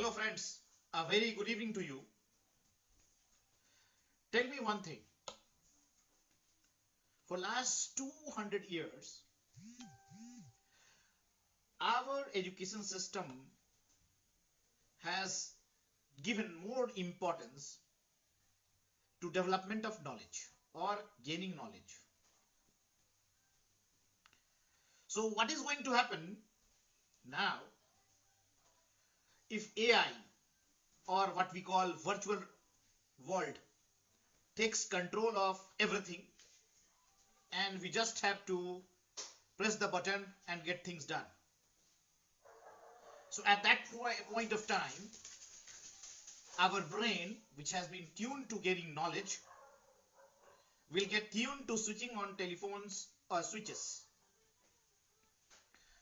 Hello friends, a very good evening to you. Tell me one thing. For last 200 years, our education system has given more importance to development of knowledge or gaining knowledge. So what is going to happen now if AI or what we call virtual world takes control of everything and we just have to press the button and get things done? So at that point of time, our brain, which has been tuned to gaining knowledge, will get tuned to switching on telephones or switches.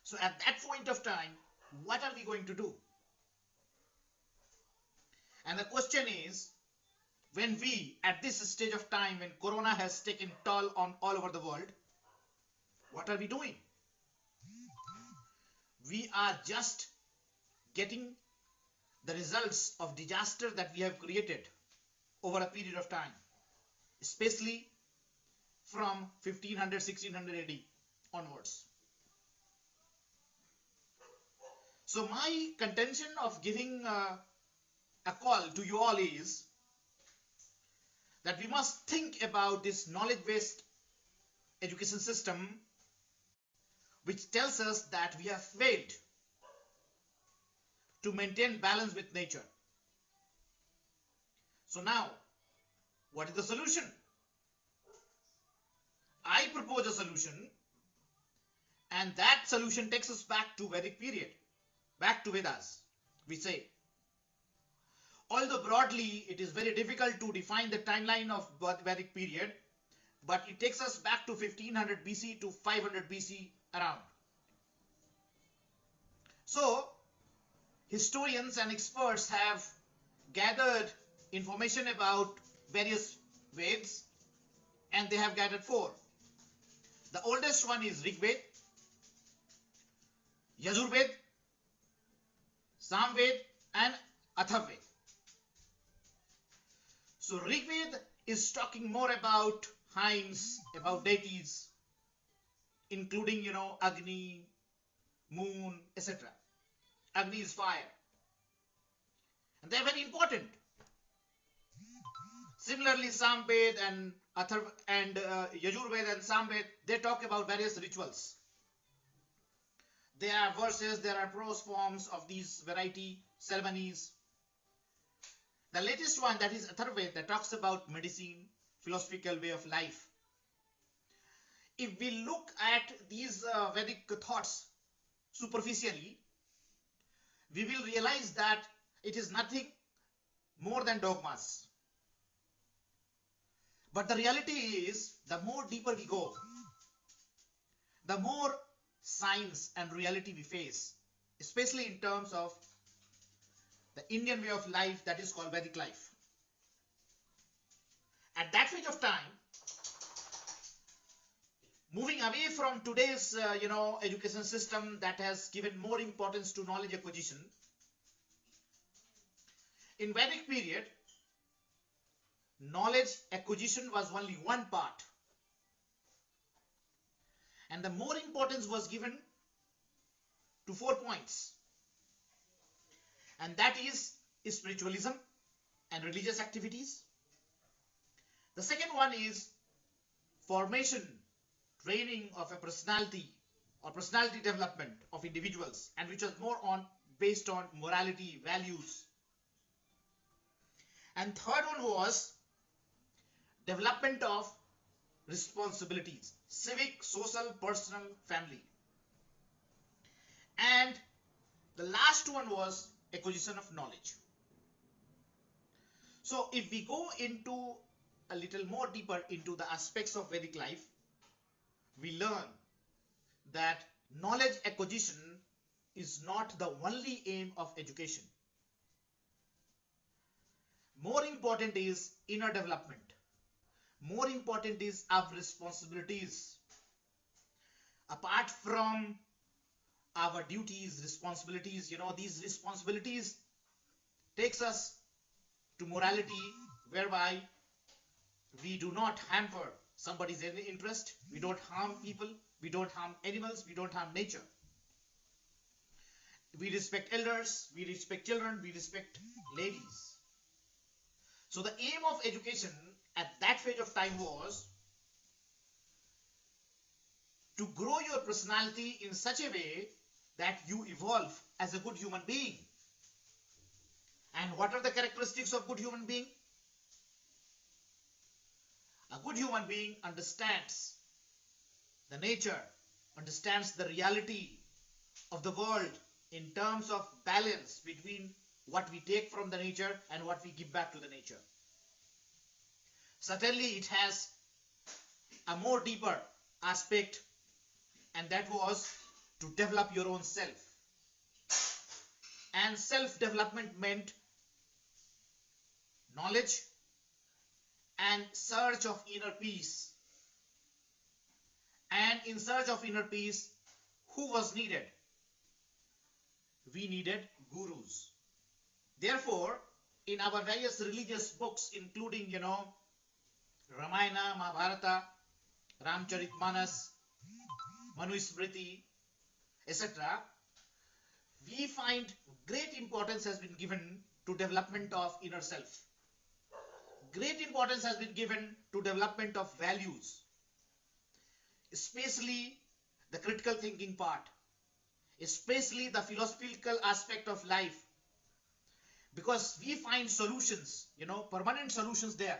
So at that point of time, what are we going to do? And the question is, when we, at this stage of time, when Corona has taken toll on all over the world, what are we doing? We are just getting the results of disaster that we have created over a period of time, especially from 1500, 1600 AD onwards. So my contention of giving a call to you all is that we must think about this knowledge-based education system which tells us that we have failed to maintain balance with nature. So now, what is the solution? I propose a solution, and that solution takes us back to Vedic period, back to Vedas, we say. Although broadly it is very difficult to define the timeline of Vedic period, but it takes us back to 1500 BC to 500 BC around. So historians and experts have gathered information about various Veds, and they have gathered four. The oldest one is Rig Ved, Yajurved, Samved, and Atharvaved. So Rig Ved is talking more about hymns, about deities, including, Agni, moon, etc. Agni is fire. And they are very important. Similarly, Samved and Yajurved and Samved, they talk about various rituals. There are verses, there are prose forms of these variety ceremonies. The latest one, that is Atharvaved, that talks about medicine, philosophical way of life. If we look at these Vedic thoughts superficially, we will realize that it is nothing more than dogmas. But the reality is, the more deeper we go, the more science and reality we face, especially in terms of the Indian way of life that is called Vedic life. At that stage of time, moving away from today's education system that has given more importance to knowledge acquisition, in Vedic period, knowledge acquisition was only one part, and the more importance was given to 4 points, and that is spiritualism and religious activities. The second one is formation, training of a personality or personality development of individuals, and which was more based on morality, values. And third one was development of responsibilities, civic, social, personal, family. And the last one was acquisition of knowledge. So if we go into a little more deeper into the aspects of Vedic life, we learn that knowledge acquisition is not the only aim of education. More important is inner development. More important is our responsibilities. Apart from our duties, responsibilities, these responsibilities takes us to morality, whereby we do not hamper somebody's interest, we don't harm people, we don't harm animals, we don't harm nature. We respect elders, we respect children, we respect ladies. So the aim of education at that phase of time was to grow your personality in such a way that you evolve as a good human being. And what are the characteristics of good human being? A good human being understands the nature, understands the reality of the world in terms of balance between what we take from the nature and what we give back to the nature. Certainly it has a more deeper aspect, and that was to develop your own self. And self-development meant knowledge and search of inner peace. And in search of inner peace, who was needed? We needed gurus. Therefore, in our various religious books, including, Ramayana, Mahabharata, Ramcharitmanas, Manusmriti, etc., we find great importance has been given to development of inner self. Great importance has been given to development of values, especially the critical thinking part, especially the philosophical aspect of life, because we find solutions, permanent solutions there,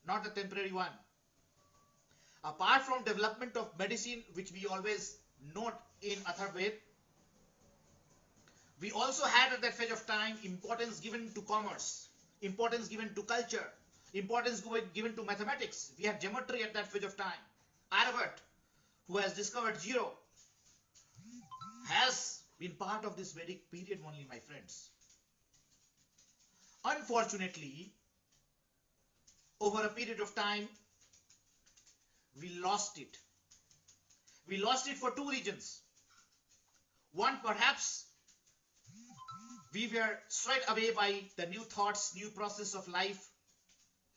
not the temporary one. Apart from development of medicine, which we always note in Atharvaveda, we also had at that phase of time importance given to commerce, importance given to culture, importance given to mathematics. We had geometry at that phase of time. Aryabhat, who has discovered zero, has been part of this Vedic period only, my friends. Unfortunately, over a period of time, we lost it. We lost it for two reasons. One, perhaps we were swept away by the new thoughts, new process of life.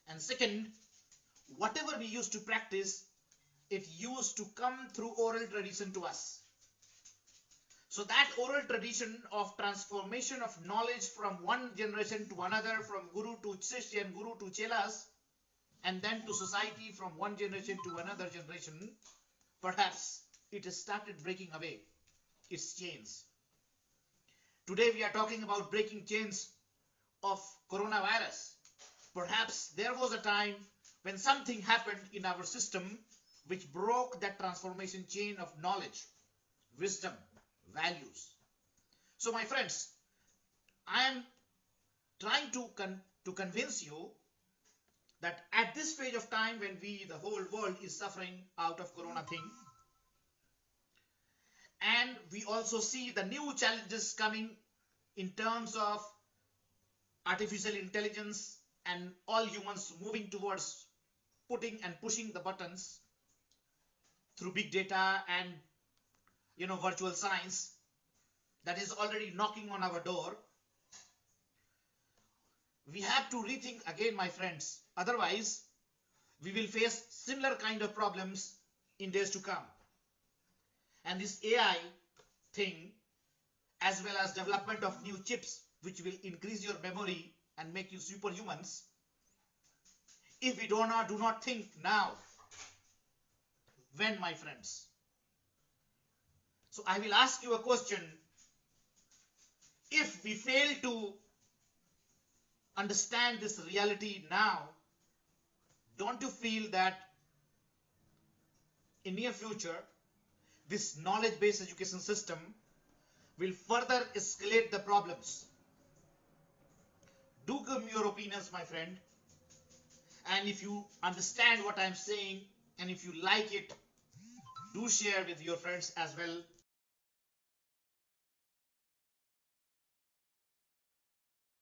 And second, whatever we used to practice, it used to come through oral tradition to us. So that oral tradition of transformation of knowledge from one generation to another, from guru to shishya and guru to chelas, and then to society from one generation to another generation, perhaps it has started breaking away its chains. Today we are talking about breaking chains of coronavirus. Perhaps there was a time when something happened in our system which broke that transformation chain of knowledge, wisdom, values. So my friends, I am trying to convince you that at this phase of time when the whole world is suffering out of corona thing, and we also see the new challenges coming in terms of artificial intelligence and all humans moving towards putting and pushing the buttons through big data and virtual science that is already knocking on our door. We have to rethink again, my friends. Otherwise, we will face similar kind of problems in days to come. And this AI thing, as well as development of new chips, which will increase your memory and make you superhumans, if we do not think now, when, my friends? So I will ask you a question. If we fail to understand this reality now, don't you feel that in near future, this knowledge-based education system will further escalate the problems? Do give me your opinions, my friend. And if you understand what I am saying, and if you like it, do share with your friends as well.